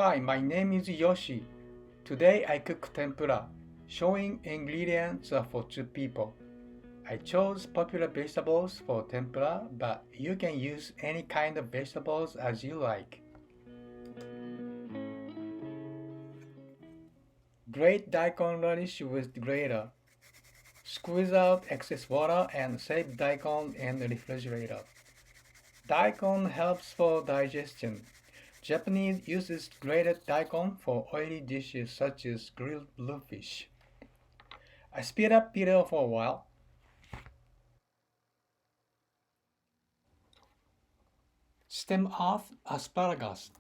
Hi, my name is Yoshi. Today I cook tempura, showing ingredients for 2 people. I chose popular vegetables for tempura, but you can use any kind of vegetables as you like. Grate daikon radish with grater. Squeeze out excess water and save daikon in the refrigerator. Daikon helps for digestion. Japanese uses grated daikon for oily dishes such as grilled bluefish. I speed up video for a while. Stem off asparagus.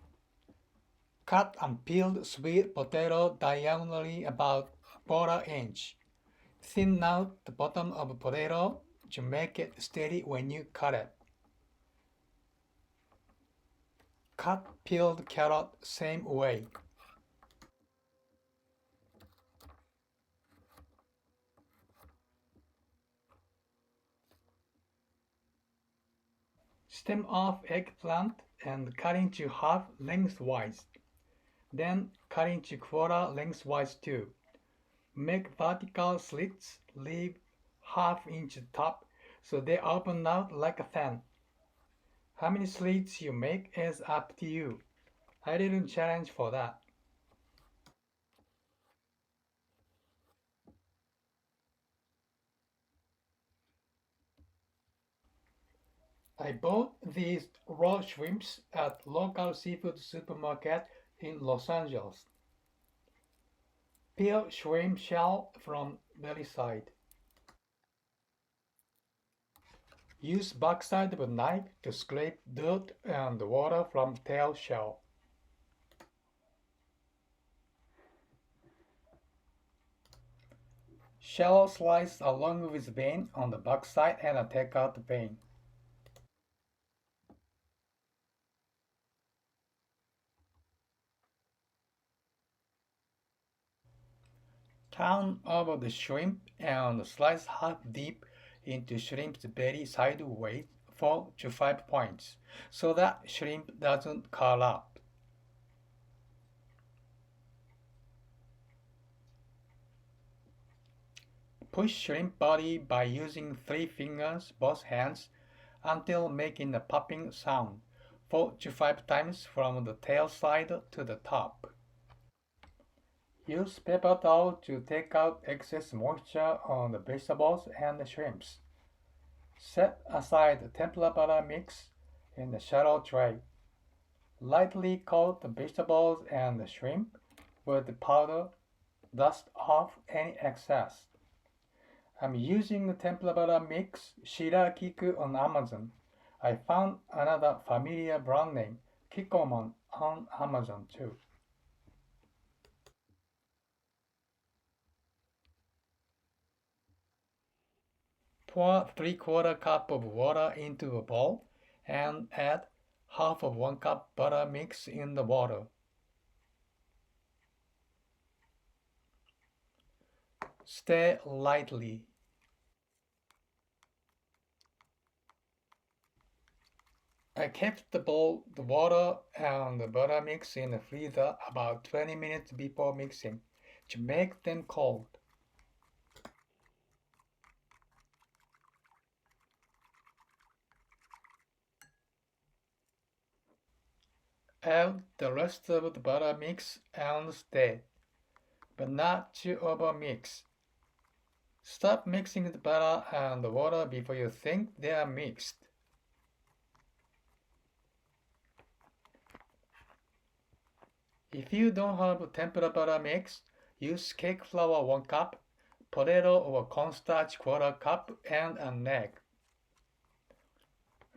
Cut and peeled sweet potato diagonally about 1/4 inch. Thin out the bottom of the potato to make it steady when you cut it. Cut peeled carrot same way. Stem off eggplant and cut into half lengthwise. Then cut into quarter lengthwise too. Make vertical slits, leave ½ inch top so they open out like a fan. How many slits you make is up to you. I didn't challenge for that. I bought these raw shrimps at local seafood supermarket in Los Angeles. Peel shrimp shell from belly side. Use backside of a knife to scrape dirt and water from tail shell. Shell slice along with vein on the backside and take out the vein. Turn over the shrimp and slice half deep into shrimp's belly sideways 4 to 5 points so that shrimp doesn't curl up. Push shrimp body by using 3 fingers, both hands, until making a popping sound 4 to 5 times from the tail side to the top. Use paper towel to take out excess moisture on the vegetables and the shrimps. Set aside the tempura butter mix in the shallow tray. Lightly coat the vegetables and the shrimp with the powder. Dust off any excess. I'm using the tempura butter mix Shirakiku on Amazon. I found another familiar brand name, Kikkoman, on Amazon too. Pour 3/4 cup of water into a bowl and add half of 1 cup butter mix in the water. Stir lightly. I kept the water and the butter mix in the freezer about 20 minutes before mixing to make them cold. Add the rest of the butter mix and stir, but not to overmix. Stop mixing the butter and the water before you think they are mixed. If you don't have tempura butter mix, use cake flour 1 cup, potato or cornstarch 1/4 cup, and an egg.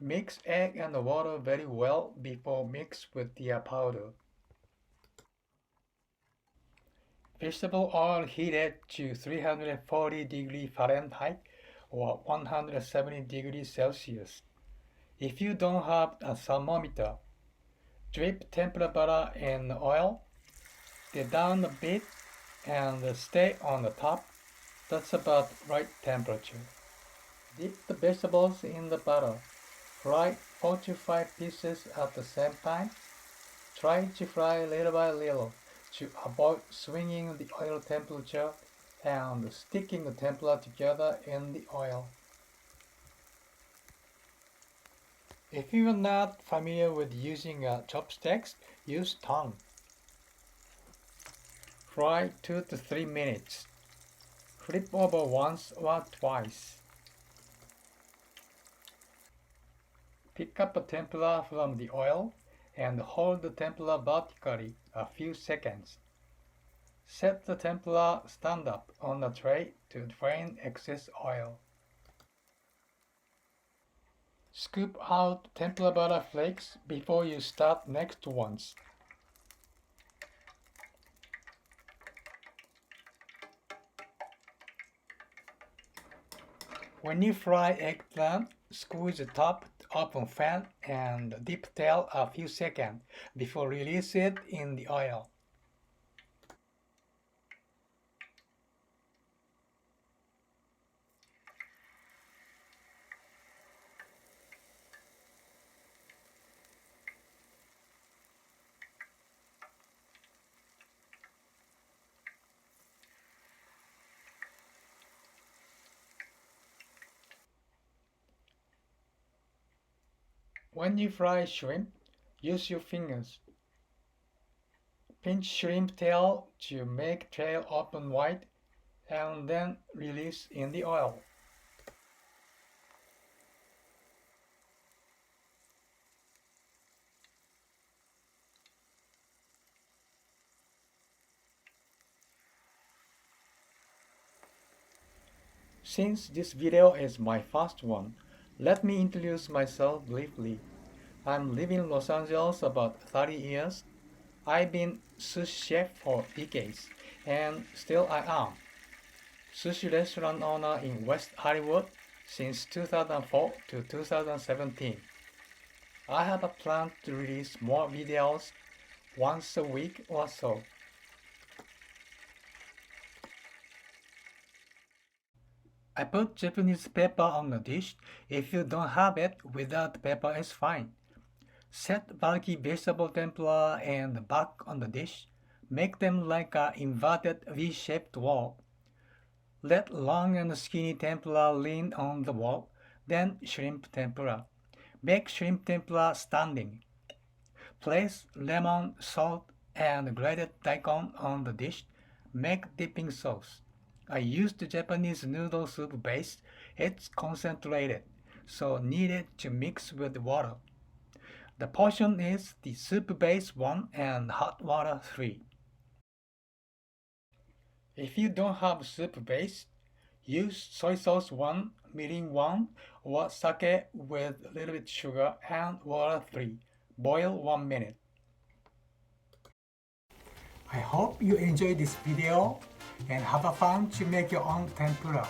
Mix egg and water very well before mix with the powder. Vegetable oil heated to 340 degrees Fahrenheit or 170 degrees Celsius. If you don't have a thermometer, drip tempura butter in oil, get down a bit and stay on the top. That's about right temperature. Dip the vegetables in the butter. Fry 4 to 5 pieces at the same time. Try to fry little by little to avoid swinging the oil temperature and sticking the tempura together in the oil. If you are not familiar with using chopsticks, use tongue. Fry 2 to 3 minutes. Flip over once or twice. Pick up a tempura from the oil and hold the tempura vertically a few seconds. Set the tempura stand up on a tray to drain excess oil. Scoop out tempura butter flakes before you start next ones. When you fry eggplant, squeeze the top open fan and dip tail a few seconds before release it in the oil. When you fry shrimp, use your fingers. Pinch shrimp tail to make tail open wide and then release in the oil. Since this video is my first one, let me introduce myself briefly. I'm living in Los Angeles about 30 years. I've been sushi chef for decades, and still I am. Sushi restaurant owner in West Hollywood since 2004 to 2017. I have a plan to release more videos once a week or so. I put Japanese pepper on the dish. If you don't have it, without pepper is fine. Set bulky vegetable tempura and back on the dish. Make them like an inverted V-shaped wall. Let long and skinny tempura lean on the wall, then shrimp tempura. Make shrimp tempura standing. Place lemon, salt, and grated daikon on the dish. Make dipping sauce. I used Japanese noodle soup base. It's concentrated, so needed to mix with water. The portion is the soup base 1 and hot water 3. If you don't have soup base, use soy sauce 1, mirin 1, or sake with a little bit sugar and water 3. Boil 1 minute. I hope you enjoyed this video and have a fun to make your own tempura.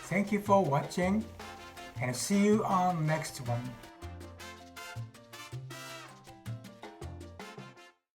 Thank you for watching and see you on next one.